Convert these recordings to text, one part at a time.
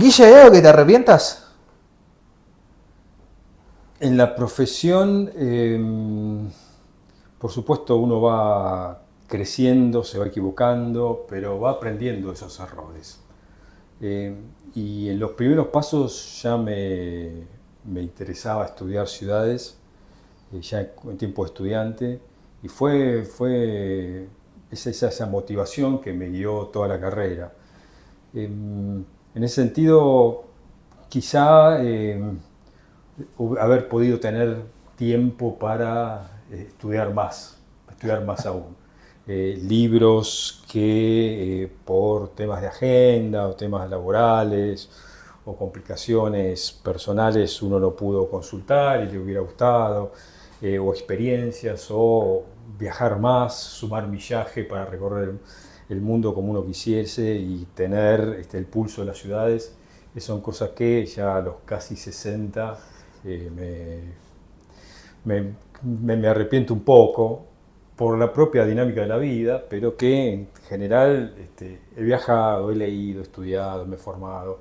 Guille, ¿hay algo que te arrepientas? En la profesión, por supuesto, uno va creciendo, se va equivocando, pero va aprendiendo de esos errores. Eh, y en los primeros pasos ya me interesaba estudiar ciudades, ya en tiempo de estudiante, y fue esa motivación que me guió toda la carrera. En ese sentido, quizá haber podido tener tiempo para estudiar más aún. Libros que por temas de agenda o temas laborales o complicaciones personales uno no pudo consultar y le hubiera gustado, o experiencias, o viajar más, sumar millaje para recorrer el mundo como uno quisiese y tener el pulso de las ciudades. Son cosas que ya a los casi 60 eh, me arrepiento un poco por la propia dinámica de la vida, pero que en general he viajado, he leído, he estudiado, me he formado,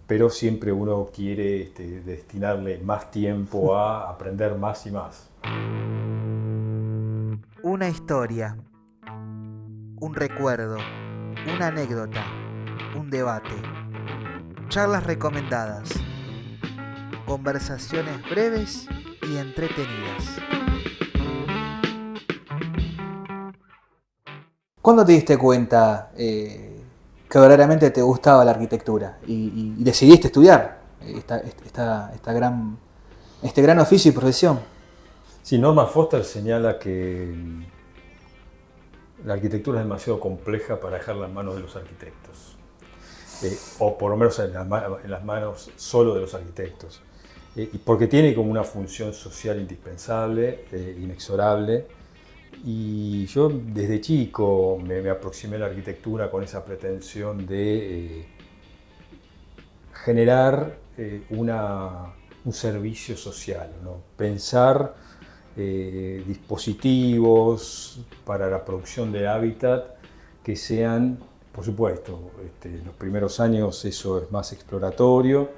pero siempre uno quiere destinarle más tiempo a aprender más y más. Una historia, un recuerdo, una anécdota, un debate, charlas recomendadas, conversaciones breves y entretenidas. ¿Cuándo te diste cuenta que verdaderamente te gustaba la arquitectura y decidiste estudiar este gran oficio y profesión? Sí, Norman Foster señala que la arquitectura es demasiado compleja para dejarla en manos de los arquitectos, o por lo menos en las manos solo de los arquitectos, y porque tiene como una función social indispensable, inexorable. Y yo desde chico me aproximé a la arquitectura con esa pretensión de generar un servicio social, ¿no? Pensar dispositivos para la producción de hábitat que sean, por supuesto, en los primeros años eso es más exploratorio,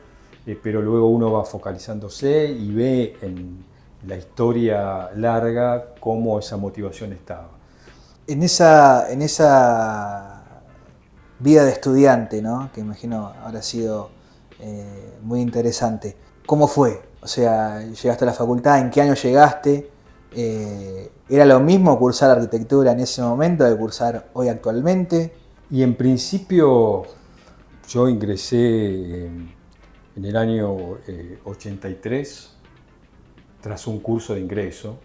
pero luego uno va focalizándose y ve en la historia larga cómo esa motivación estaba. En esa vida de estudiante, ¿no? Que imagino habrá sido muy interesante. ¿Cómo fue? O sea, llegaste a la facultad, ¿en qué año llegaste? ¿Era lo mismo cursar arquitectura en ese momento de cursar hoy actualmente? Y en principio yo ingresé en el año 83 tras un curso de ingreso,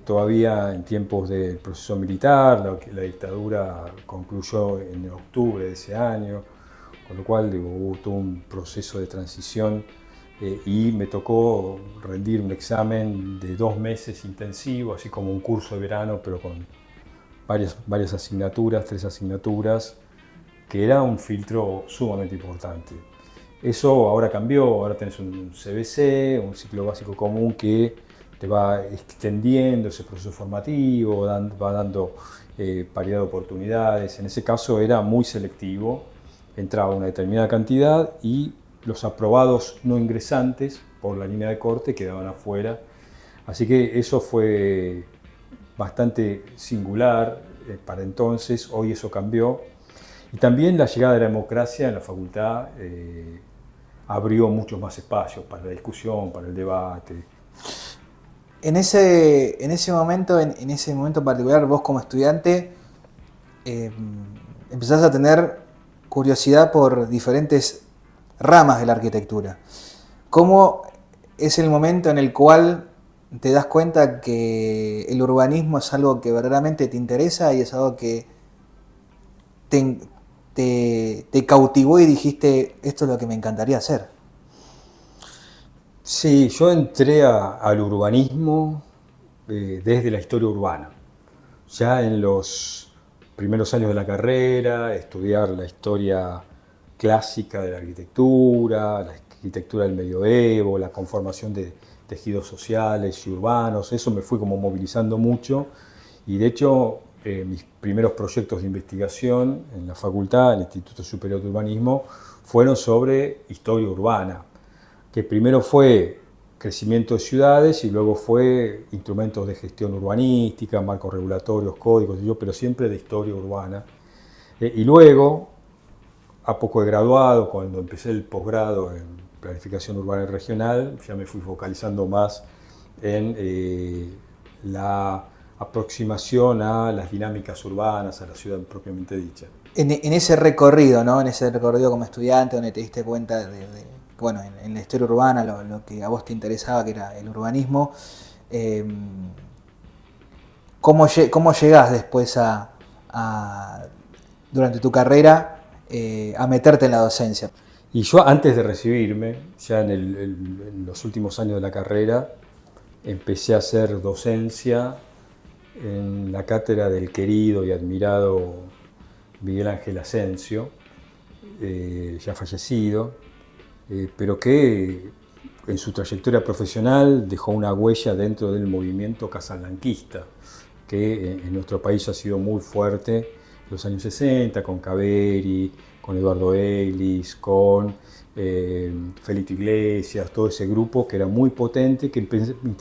todavía en tiempos del proceso militar. La dictadura concluyó en octubre de ese año, con lo cual hubo todo un proceso de transición, y me tocó rendir un examen de 2 meses intensivo, así como un curso de verano, pero con varias asignaturas, 3 asignaturas, que era un filtro sumamente importante. Eso ahora cambió, ahora tenés un CBC, un ciclo básico común, que te va extendiendo ese proceso formativo, va dando paridad de oportunidades. En ese caso era muy selectivo, entraba una determinada cantidad y los aprobados no ingresantes por la línea de corte quedaban afuera. Así que eso fue bastante singular para entonces. Hoy eso cambió. Y también la llegada de la democracia en la facultad abrió muchos más espacios para la discusión, para el debate. En ese momento particular, vos como estudiante eh, empezás a tener curiosidad por diferentes ramas de la arquitectura. ¿Cómo es el momento en el cual te das cuenta que el urbanismo es algo que verdaderamente te interesa y es algo que te, te cautivó y dijiste, esto es lo que me encantaría hacer? Sí, yo entré al urbanismo desde la historia urbana. Ya en los primeros años de la carrera, estudiar la historia clásica de la arquitectura del medioevo, la conformación de tejidos sociales y urbanos, eso me fue como movilizando mucho, y de hecho mis primeros proyectos de investigación en la facultad, en el Instituto Superior de Urbanismo, fueron sobre historia urbana, que primero fue crecimiento de ciudades y luego fue instrumentos de gestión urbanística, marcos regulatorios, códigos, pero siempre de historia urbana. Y luego, a poco de graduado, cuando empecé el posgrado en planificación urbana y regional, ya me fui focalizando más en la aproximación a las dinámicas urbanas, a la ciudad propiamente dicha. En ese recorrido, ¿no? En ese recorrido como estudiante, donde te diste cuenta bueno, en la historia urbana, lo que a vos te interesaba, que era el urbanismo, ¿cómo llegás después durante tu carrera a meterte en la docencia? Y yo antes de recibirme, ya en los últimos años de la carrera, empecé a hacer docencia en la cátedra del querido y admirado Miguel Ángel Asensio, ya fallecido, pero que en su trayectoria profesional dejó una huella dentro del movimiento casablanquista, que en nuestro país ha sido muy fuerte en los años 60, con Caveri, con Eduardo Elis, con Felito Iglesias, todo ese grupo que era muy potente, que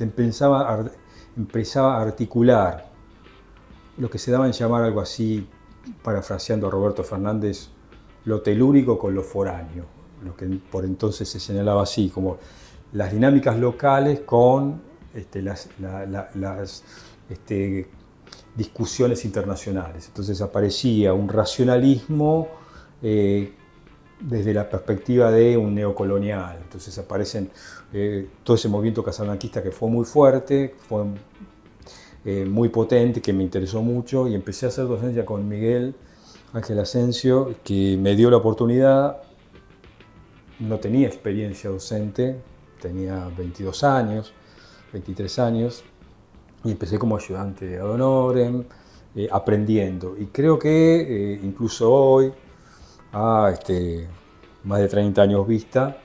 empezaba a articular lo que se daba en llamar algo así, parafraseando a Roberto Fernández, lo telúrico con lo foráneo, lo que por entonces se señalaba así, como las dinámicas locales con las discusiones internacionales. Entonces aparecía un racionalismo desde la perspectiva de un neocolonial. Entonces aparecen todo ese movimiento casablanquista que fue muy fuerte, fue muy potente, que me interesó mucho, y empecé a hacer docencia con Miguel Ángel Asensio, que me dio la oportunidad. No tenía experiencia docente, tenía 22 años, 23 años, y empecé como ayudante ad honorem, aprendiendo. Y creo que incluso hoy, a más de 30 años vista,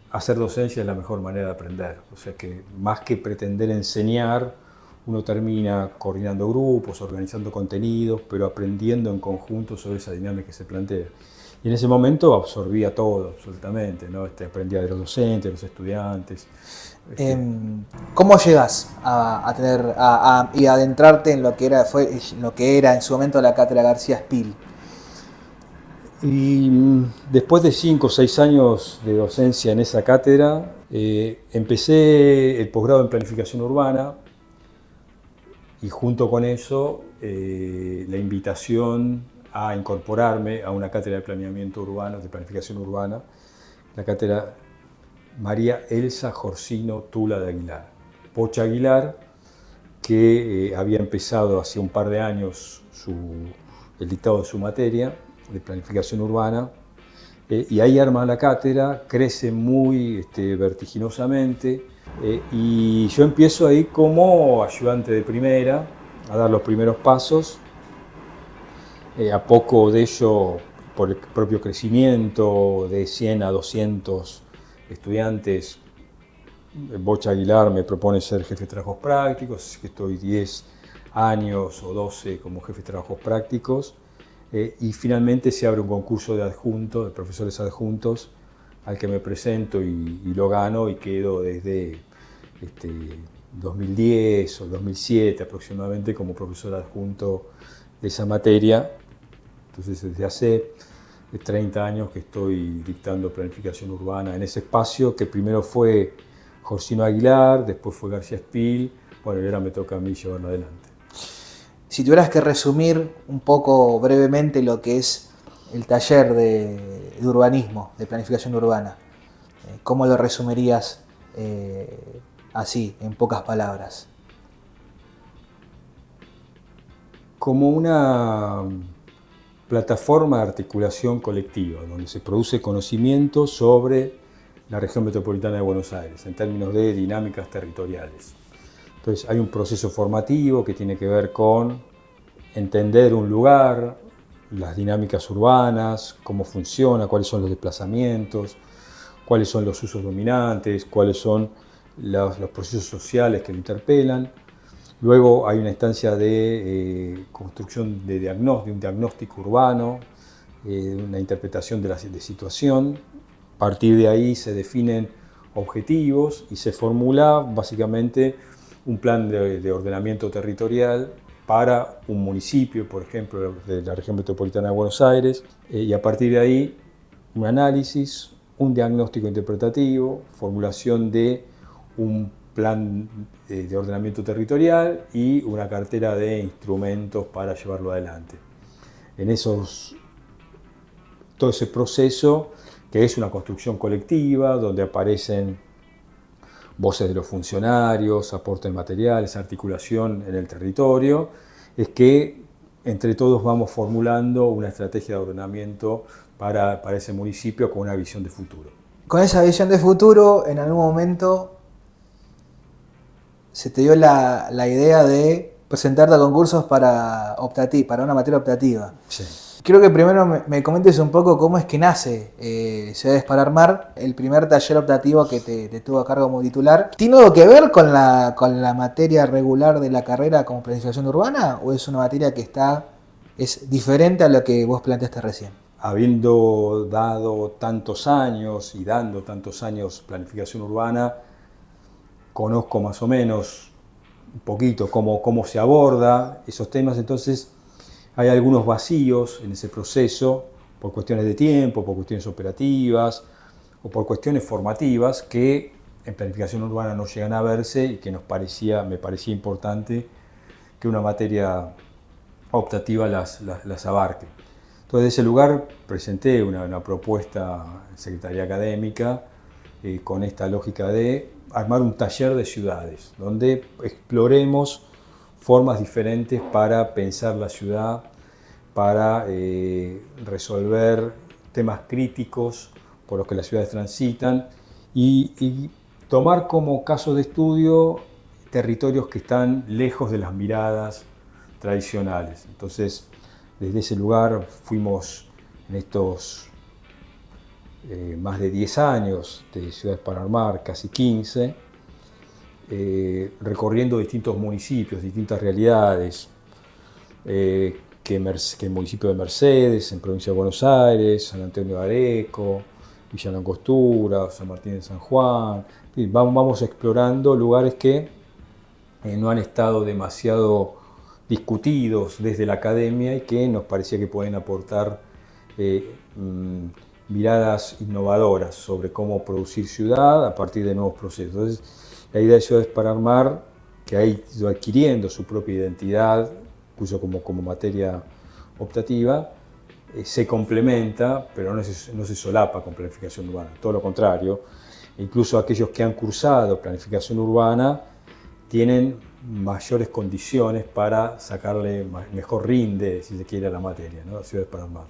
hacer docencia es la mejor manera de aprender. O sea que más que pretender enseñar, uno termina coordinando grupos, organizando contenidos, pero aprendiendo en conjunto sobre esa dinámica que se plantea. Y en ese momento absorbía todo, absolutamente, ¿no? Aprendía de los docentes, de los estudiantes. ¿Cómo llegas y adentrarte en lo que era en su momento la cátedra García Spil? Y después de 5 o 6 años de docencia en esa cátedra, empecé el posgrado en planificación urbana, y junto con eso la invitación a incorporarme a una cátedra de planeamiento urbano, de planificación urbana, la cátedra María Elsa Jorsino Tula de Aguilar. Pocha Aguilar, que había empezado hace un par de años el dictado de su materia de planificación urbana, y ahí arma la cátedra, crece muy vertiginosamente, y yo empiezo ahí como ayudante de primera, a dar los primeros pasos. A poco de ello, por el propio crecimiento de 100 a 200 estudiantes, Bocha Aguilar me propone ser jefe de trabajos prácticos, así que estoy 10 años o 12 como jefe de trabajos prácticos, y finalmente se abre un concurso de adjuntos, de profesores adjuntos, al que me presento y lo gano, y quedo desde 2010 o 2007 aproximadamente como profesor adjunto de esa materia. Entonces desde hace 30 años que estoy dictando planificación urbana en ese espacio, que primero fue Jorsino Aguilar, después fue García Spil, bueno, y ahora me toca a mí llevarlo adelante. Si tuvieras que resumir un poco brevemente lo que es el taller de urbanismo, de planificación urbana, ¿cómo lo resumirías así, en pocas palabras? Como una plataforma de articulación colectiva, donde se produce conocimiento sobre la región metropolitana de Buenos Aires, en términos de dinámicas territoriales. Entonces hay un proceso formativo que tiene que ver con entender un lugar, las dinámicas urbanas, cómo funciona, cuáles son los desplazamientos, cuáles son los usos dominantes, cuáles son los procesos sociales que lo interpelan. Luego hay una instancia de construcción de un diagnóstico urbano, una interpretación de situación. A partir de ahí se definen objetivos y se formula básicamente un plan de ordenamiento territorial para un municipio, por ejemplo, de la región metropolitana de Buenos Aires, y a partir de ahí un análisis, un diagnóstico interpretativo, formulación de un plan de ordenamiento territorial y una cartera de instrumentos para llevarlo adelante. Todo ese proceso, que es una construcción colectiva, donde aparecen voces de los funcionarios, aporte de materiales, articulación en el territorio, es que entre todos vamos formulando una estrategia de ordenamiento para ese municipio con una visión de futuro. Con esa visión de futuro, en algún momento se te dio la idea de presentarte a concursos para una materia optativa. Sí. Creo que primero me comentes un poco cómo es que nace Ciudades para Armar, el primer taller optativo que te tuvo a cargo como titular. ¿Tiene algo que ver con la materia regular de la carrera como planificación urbana o es una materia que es diferente a lo que vos planteaste recién? Habiendo dado tantos años y dando tantos años planificación urbana, conozco más o menos un poquito cómo se aborda esos temas, entonces hay algunos vacíos en ese proceso por cuestiones de tiempo, por cuestiones operativas o por cuestiones formativas que en planificación urbana no llegan a verse y que me parecía importante que una materia optativa las abarque. Entonces, de ese lugar presenté una propuesta en Secretaría Académica con esta lógica de armar un taller de ciudades, donde exploremos formas diferentes para pensar la ciudad, para resolver temas críticos por los que las ciudades transitan y tomar como caso de estudio territorios que están lejos de las miradas tradicionales. Entonces, desde ese lugar fuimos en estos más de 10 años de Ciudades para Armar, casi 15, recorriendo distintos municipios, distintas realidades, que el municipio de Mercedes, en provincia de Buenos Aires, San Antonio de Areco, Villa Langostura, San Martín de San Juan. Vamos explorando lugares que no han estado demasiado discutidos desde la academia y que nos parecía que pueden aportar miradas innovadoras sobre cómo producir ciudad a partir de nuevos procesos. Entonces, la idea de Ciudades para Armar, que ha ido adquiriendo su propia identidad, incluso como materia optativa, se complementa, pero no se solapa con planificación urbana, todo lo contrario. Incluso aquellos que han cursado planificación urbana tienen mayores condiciones para sacarle mejor rinde, si se quiere, a la materia, ¿no? Ciudades para Armar.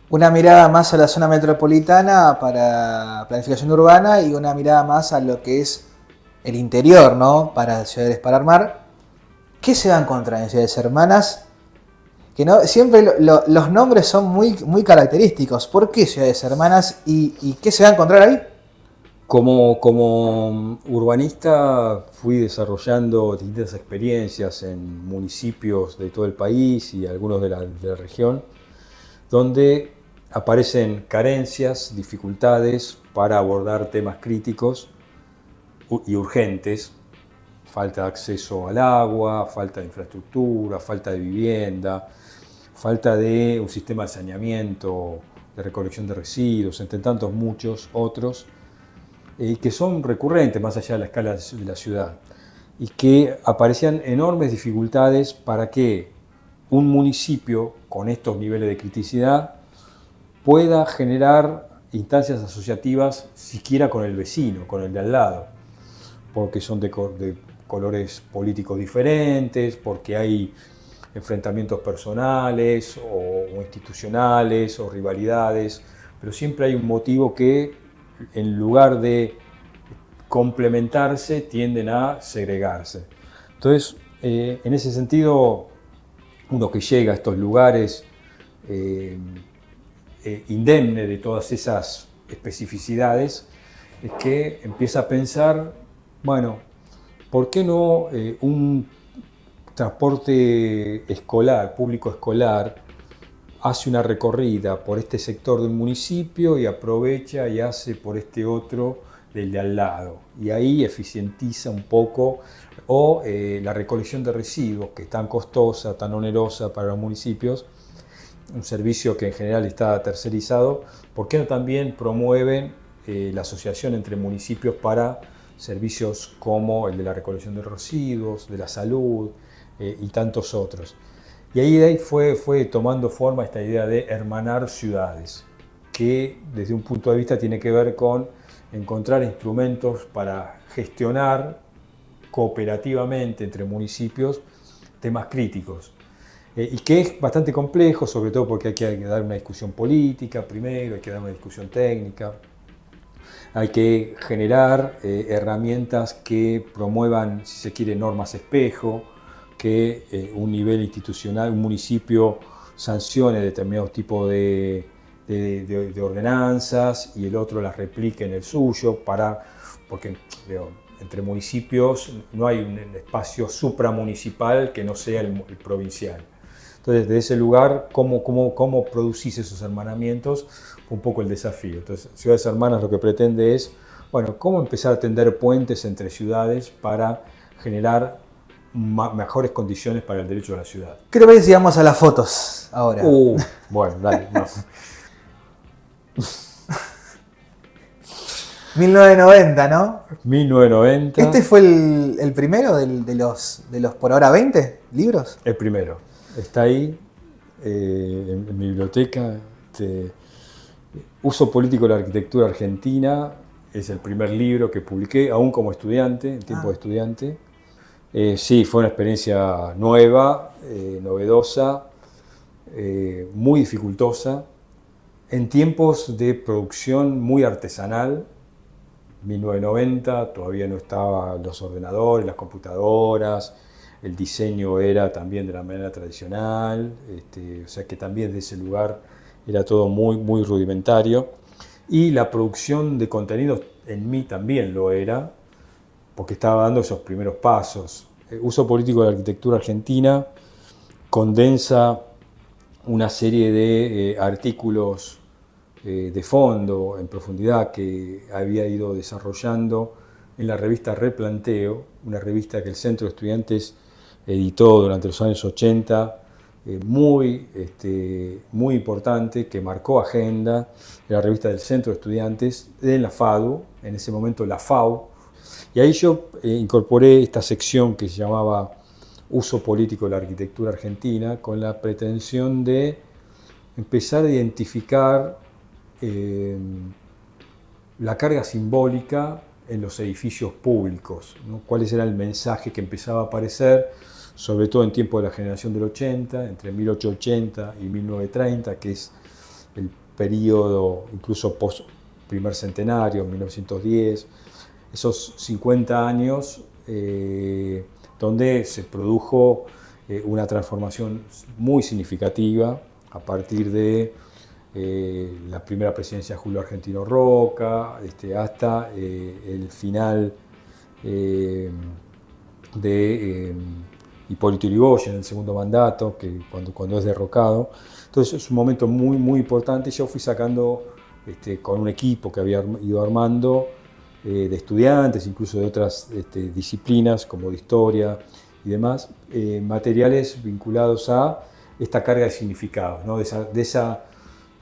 Una mirada más a la zona metropolitana para planificación urbana y una mirada más a lo que es el interior, ¿no? Para Ciudades para Armar. ¿Qué se va a encontrar en Ciudades Hermanas? Que no, siempre los nombres son muy característicos. ¿Por qué Ciudades Hermanas y qué se va a encontrar ahí? Como urbanista fui desarrollando distintas experiencias en municipios de todo el país y algunos de la región, donde aparecen carencias, dificultades para abordar temas críticos y urgentes. Falta de acceso al agua, falta de infraestructura, falta de vivienda, falta de un sistema de saneamiento, de recolección de residuos, entre tantos muchos otros, que son recurrentes más allá de la escala de la ciudad y que aparecían enormes dificultades para que un municipio con estos niveles de criticidad pueda generar instancias asociativas siquiera con el vecino, con el de al lado, porque son de colores políticos diferentes, porque hay enfrentamientos personales o institucionales o rivalidades, pero siempre hay un motivo que en lugar de complementarse tienden a segregarse. Entonces, en ese sentido, uno que llega a estos lugares indemne de todas esas especificidades, es que empieza a pensar, bueno, ¿por qué no un transporte escolar, público escolar, hace una recorrida por este sector del municipio y aprovecha y hace por este otro del de al lado? Y ahí eficientiza un poco, o la recolección de residuos, que es tan costosa, tan onerosa para los municipios, un servicio que en general está tercerizado. ¿Por qué no también promueven la asociación entre municipios para servicios como el de la recolección de residuos, de la salud y tantos otros? Y ahí fue tomando forma esta idea de hermanar ciudades, que desde un punto de vista tiene que ver con encontrar instrumentos para gestionar cooperativamente entre municipios temas críticos. Y que es bastante complejo, sobre todo porque hay que dar una discusión política primero, hay que dar una discusión técnica, hay que generar herramientas que promuevan, si se quiere, normas espejo, que un nivel institucional, un municipio sancione determinados tipos de ordenanzas y el otro las replique en el suyo, porque entre municipios no hay un espacio supramunicipal que no sea el provincial. Entonces, de ese lugar, ¿cómo producís esos hermanamientos? Fue un poco el desafío. Entonces, Ciudades Hermanas lo que pretende es, bueno, cómo empezar a tender puentes entre ciudades para generar mejores condiciones para el derecho a la ciudad. ¿Qué te parece si vamos a las fotos ahora? Bueno, dale. No. 1990, ¿no? 1990. ¿Este fue el primero de los por ahora 20 libros? El primero. Está ahí, en mi biblioteca. Uso político de la arquitectura argentina. Es el primer libro que publiqué, aún como estudiante, en tiempo de estudiante. Sí, fue una experiencia nueva, novedosa, muy dificultosa, en tiempos de producción muy artesanal. 1990 todavía no estaban los ordenadores, las computadoras, el diseño era también de la manera tradicional, o sea que también de ese lugar era todo muy, muy rudimentario. Y la producción de contenidos en mí también lo era, porque estaba dando esos primeros pasos. Uso político de la arquitectura argentina condensa una serie de artículos de fondo, en profundidad, que había ido desarrollando en la revista Replanteo, una revista que el Centro de Estudiantes editó durante los años 80, muy importante, que marcó agenda, la revista del Centro de Estudiantes de la FADU, en ese momento la FAU, y ahí yo incorporé esta sección que se llamaba Uso político de la arquitectura argentina, con la pretensión de empezar a identificar la carga simbólica en los edificios públicos, ¿no? Cuál era el mensaje que empezaba a aparecer, sobre todo en tiempos de la generación del 80, entre 1880 y 1930, que es el periodo incluso post primer centenario, 1910, esos 50 años donde se produjo una transformación muy significativa a partir de la primera presidencia de Julio Argentino Roca, hasta el final de Hipólito Yrigoyen en el segundo mandato, que cuando es derrocado. Entonces es un momento muy, muy importante. Yo fui sacando con un equipo que había ido armando, de estudiantes, incluso de otras disciplinas como de historia y demás, materiales vinculados a esta carga de significados, ¿no? de esa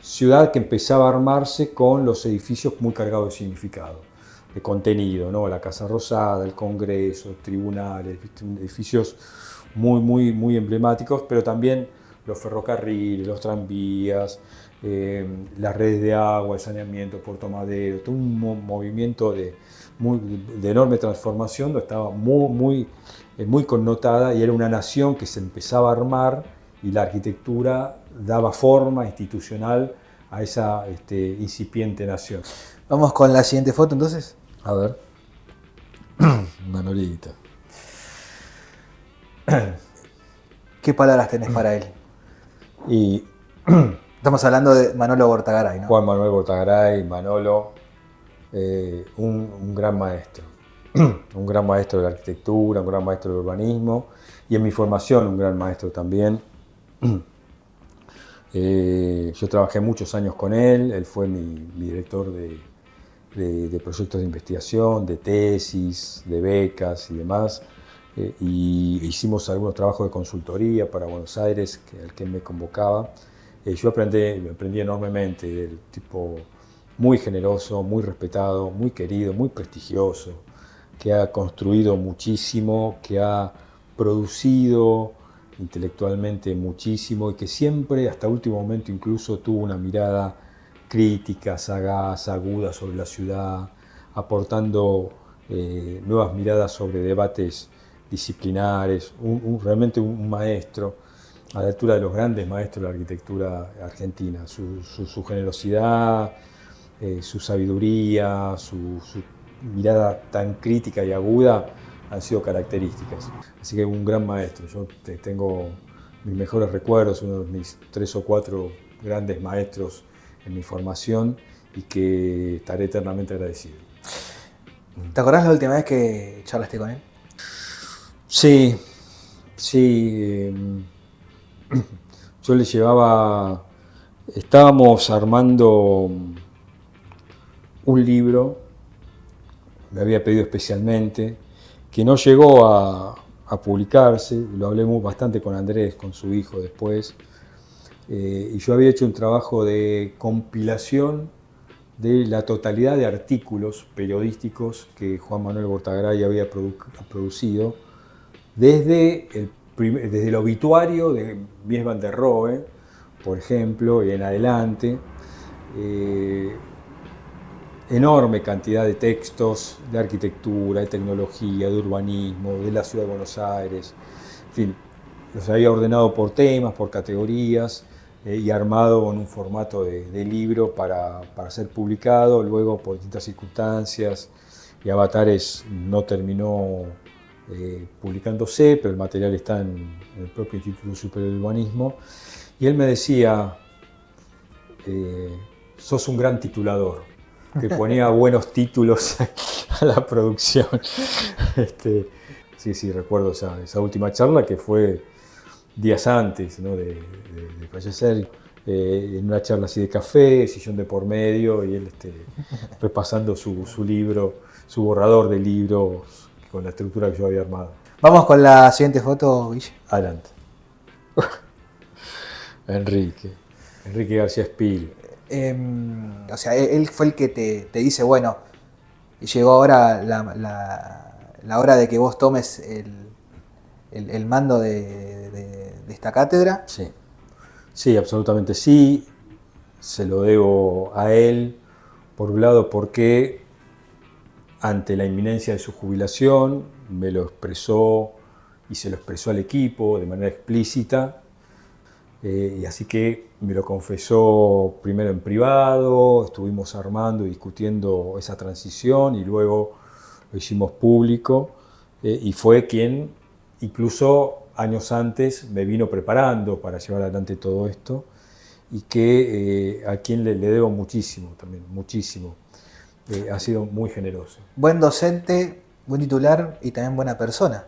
ciudad que empezaba a armarse con los edificios muy cargados de significado, de contenido, ¿no? La Casa Rosada, el Congreso, tribunales, edificios muy, muy, muy emblemáticos, pero también los ferrocarriles, los tranvías, las redes de agua, el saneamiento, Puerto Madero, todo un movimiento de enorme transformación, donde estaba muy connotada, y era una nación que se empezaba a armar, y la arquitectura daba forma institucional a esa incipiente nación. Vamos con la siguiente foto entonces. A ver. Manolita. ¿Qué palabras tenés para él? Y estamos hablando de Manolo Bortagaray, ¿no? Juan Manuel Bortagaray, Manolo, un gran maestro. un gran maestro de la arquitectura, un gran maestro del urbanismo, y en mi formación un gran maestro también. Yo trabajé muchos años con él fue mi director de proyectos de investigación, de tesis, de becas y demás. Y hicimos algunos trabajos de consultoría para Buenos Aires, al que me convocaba. Yo aprendí enormemente, del tipo muy generoso, muy respetado, muy querido, muy prestigioso, que ha construido muchísimo, que ha producido intelectualmente muchísimo y que siempre, hasta último momento incluso, tuvo una mirada crítica, sagaz, aguda sobre la ciudad, aportando nuevas miradas sobre debates disciplinares, realmente un maestro a la altura de los grandes maestros de la arquitectura argentina. Su generosidad, su sabiduría, su mirada tan crítica y aguda han sido características. Así que un gran maestro. Yo tengo mis mejores recuerdos, uno de mis 3 o 4 grandes maestros en mi formación y que estaré eternamente agradecido. ¿Te acordás la última vez que charlaste con él? Sí. Yo le llevaba... Estábamos armando un libro, me había pedido especialmente, que no llegó a publicarse, lo hablé bastante con Andrés, con su hijo después, y yo había hecho un trabajo de compilación de la totalidad de artículos periodísticos que Juan Manuel Gortagaray había producido, desde el obituario de Mies van der Rohe, por ejemplo, y en adelante, enorme cantidad de textos de arquitectura, de tecnología, de urbanismo, de la ciudad de Buenos Aires, en fin, los había ordenado por temas, por categorías, y armado en un formato de libro para ser publicado. Luego, por distintas circunstancias y avatares, no terminó publicándose, pero el material está en el propio Instituto Superior de Urbanismo. Y él me decía, sos un gran titulador, que ponía buenos títulos a la producción. Sí, recuerdo esa última charla, que fue días antes, ¿no?, de fallecer, en una charla así de café, sillón de por medio, y él repasando su libro, su borrador de libros, con la estructura que yo había armado. Vamos con la siguiente foto, Guille. Adelante. Enrique García Spil. O sea, él fue el que te dice, bueno, llegó ahora la hora de que vos tomes el mando de esta cátedra. Sí, absolutamente sí. Se lo debo a él, por un lado porque ante la inminencia de su jubilación me lo expresó y se lo expresó al equipo de manera explícita. Y así que me lo confesó primero en privado, estuvimos armando y discutiendo esa transición y luego lo hicimos público, y fue quien incluso años antes me vino preparando para llevar adelante todo esto, y que a quien le debo muchísimo también, muchísimo. Ha sido muy generoso. Buen docente, buen titular y también buena persona.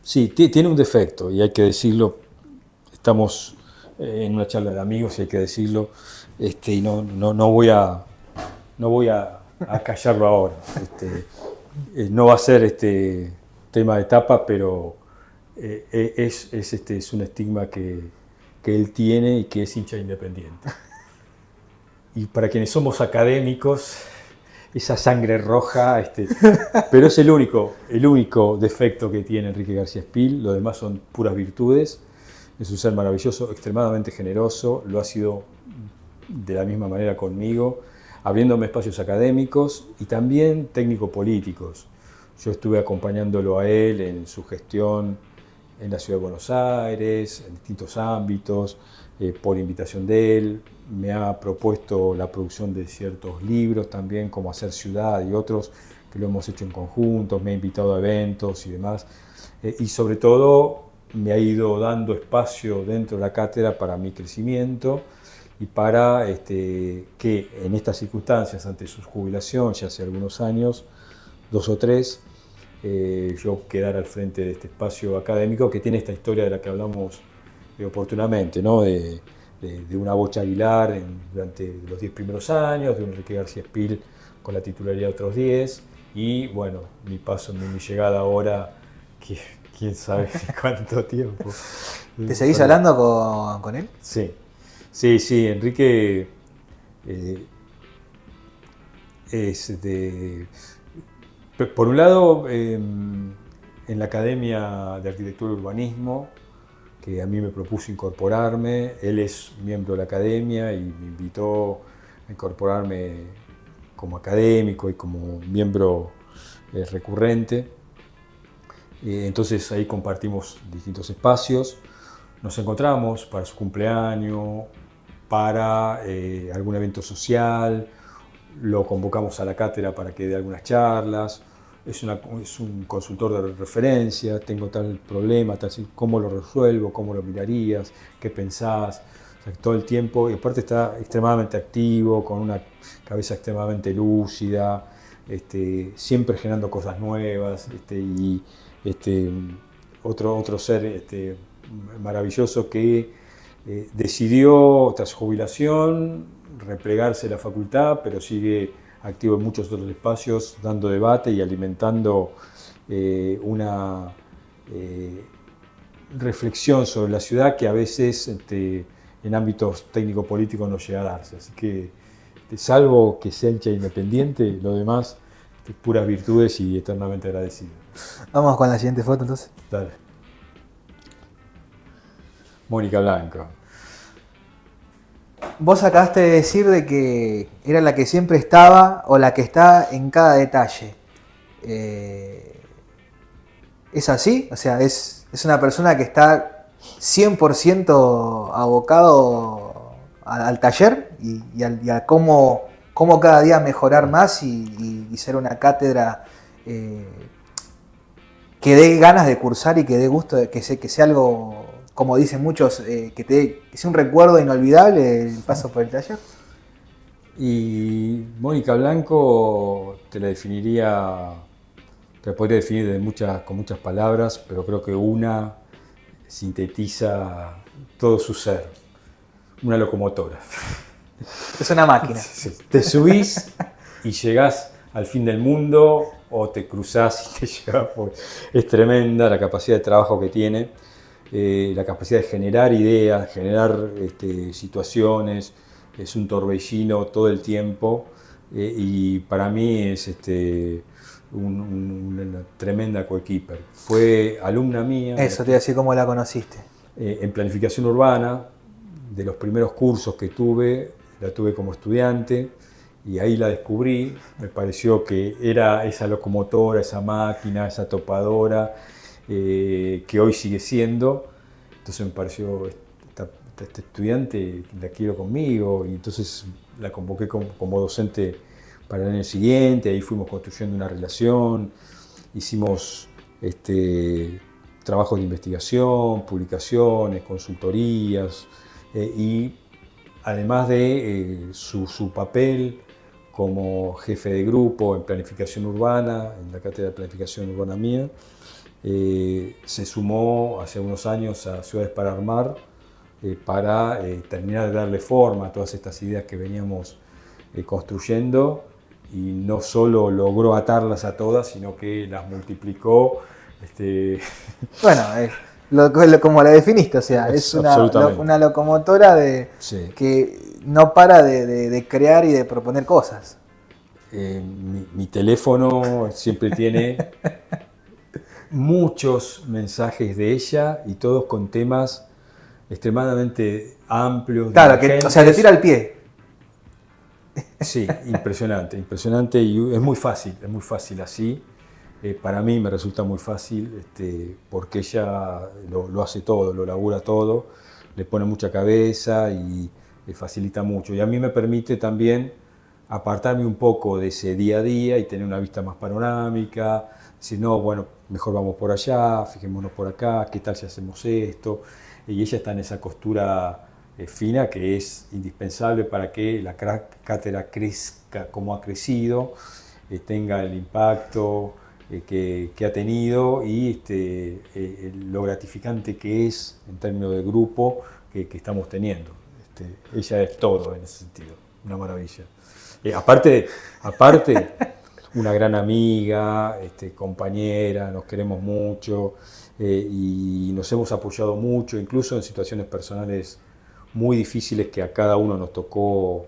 Sí, tiene un defecto y hay que decirlo. Estamos en una charla de amigos y hay que decirlo, y no voy a callarlo ahora. No va a ser tema de etapa, pero es un estigma que él tiene y que es hincha independiente. Y para quienes somos académicos, esa sangre roja, pero es el único defecto que tiene Enrique García Spil. Lo demás son puras virtudes. Es un ser maravilloso, extremadamente generoso, lo ha sido de la misma manera conmigo, abriéndome espacios académicos y también técnico-políticos. Yo estuve acompañándolo a él en su gestión en la Ciudad de Buenos Aires, en distintos ámbitos, por invitación de él. Me ha propuesto la producción de ciertos libros también, como Hacer Ciudad y otros, que lo hemos hecho en conjunto. Me ha invitado a eventos y demás. Y sobre todo me ha ido dando espacio dentro de la cátedra para mi crecimiento y para que en estas circunstancias, ante su jubilación, ya hace algunos años, 2 o 3, yo quedar al frente de este espacio académico que tiene esta historia de la que hablamos oportunamente, ¿no? De una Bocha Aguilar durante los 10 primeros años, de un Enrique García Espil con la titularidad de otros 10, y bueno, mi paso, mi llegada ahora, que quién sabe cuánto tiempo. ¿Te seguís hablando con él? Sí, sí, sí, Enrique por un lado, en la Academia de Arquitectura y Urbanismo, que a mí me propuso incorporarme, él es miembro de la Academia y me invitó a incorporarme como académico y como miembro recurrente. Entonces ahí compartimos distintos espacios, nos encontramos para su cumpleaños, para algún evento social, lo convocamos a la cátedra para que dé algunas charlas, es un consultor de referencia, tengo tal problema, tal, ¿cómo lo resuelvo? ¿Cómo lo mirarías? ¿Qué pensás? O sea, todo el tiempo, y aparte está extremadamente activo, con una cabeza extremadamente lúcida, siempre generando cosas nuevas, y otro ser maravilloso que decidió, tras su jubilación, replegarse de la facultad, pero sigue activo en muchos otros espacios, dando debate y alimentando una reflexión sobre la ciudad que a veces en ámbitos técnico-políticos no llega a darse. Así que, salvo que sea hincha independiente, lo demás, puras virtudes y eternamente agradecido. Vamos con la siguiente foto entonces. Dale. Mónica Blanco. Vos acabaste de decir de que era la que siempre estaba o la que está en cada detalle. ¿Es así? O sea, ¿es una persona que está 100% abocado al taller y a cómo cada día mejorar más y ser una cátedra que dé ganas de cursar y que dé gusto, que sea algo, como dicen muchos, que sea un recuerdo inolvidable el paso por el taller? Y Mónica Blanco te la podría definir con muchas palabras, pero creo que una sintetiza todo su ser. Una locomotora. Es una máquina. Sí. Te subís y llegás al fin del mundo, o te cruzás y te llevas. Es tremenda la capacidad de trabajo que tiene, la capacidad de generar ideas, generar situaciones. Es un torbellino todo el tiempo, y para mí es una tremenda coequiper. Fue alumna mía. Eso, te iba a decir cómo la conociste. En planificación urbana, de los primeros cursos que tuve, la tuve como estudiante y ahí la descubrí. Me pareció que era esa locomotora, esa máquina, esa topadora, que hoy sigue siendo. Entonces me pareció, esta estudiante la quiero conmigo, y entonces la convoqué como docente para el año siguiente. Ahí fuimos construyendo una relación, hicimos trabajos de investigación, publicaciones, consultorías, y además de su papel como jefe de grupo en planificación urbana, en la cátedra de planificación urbana mía, se sumó hace unos años a Ciudades para Armar, para terminar de darle forma a todas estas ideas que veníamos construyendo, y no solo logró atarlas a todas, sino que las multiplicó. Bueno, como la definiste, o sea, es una locomotora sí. Que no para de crear y de proponer cosas. Mi teléfono siempre tiene muchos mensajes de ella, y todos con temas extremadamente amplios. Claro, o sea, le tira al pie. Sí, impresionante, y es muy fácil así. Para mí me resulta muy fácil, porque ella lo hace todo, lo labura todo, le pone mucha cabeza y le facilita mucho. Y a mí me permite también apartarme un poco de ese día a día y tener una vista más panorámica. Decir, no, bueno, mejor vamos por allá, fijémonos por acá, ¿qué tal si hacemos esto? Y ella está en esa costura fina que es indispensable para que la cátedra crezca como ha crecido, tenga el impacto que ha tenido y lo gratificante que es en términos de grupo que estamos teniendo. Ella es todo en ese sentido, una maravilla. Aparte, una gran amiga, compañera, nos queremos mucho y nos hemos apoyado mucho, incluso en situaciones personales muy difíciles que a cada uno nos tocó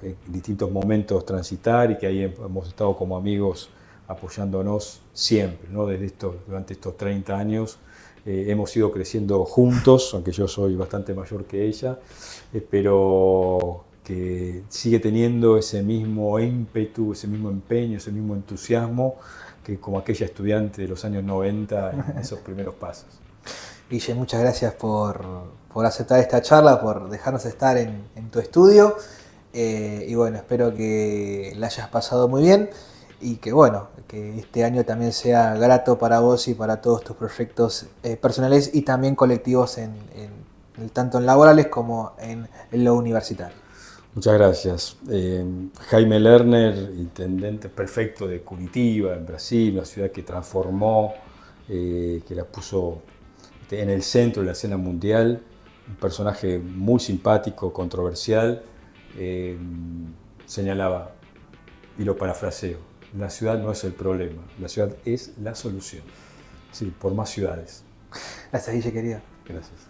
en distintos momentos transitar y que ahí hemos estado como amigos apoyándonos siempre, ¿no? Durante estos 30 años hemos ido creciendo juntos, aunque yo soy bastante mayor que ella, pero que sigue teniendo ese mismo ímpetu, ese mismo empeño, ese mismo entusiasmo que como aquella estudiante de los años 90 en esos primeros pasos. Guille, muchas gracias por aceptar esta charla, por dejarnos estar en tu estudio. Y bueno, espero que la hayas pasado muy bien y que bueno, que este año también sea grato para vos y para todos tus proyectos personales y también colectivos tanto en laborales como en lo universitario. Muchas gracias. Jaime Lerner, intendente perfecto de Curitiba, en Brasil, una ciudad que transformó, que la puso en el centro de la escena mundial, un personaje muy simpático, controversial, señalaba, y lo parafraseo, la ciudad no es el problema, la ciudad es la solución. Sí, por más ciudades. Gracias, Guille, querido. Gracias.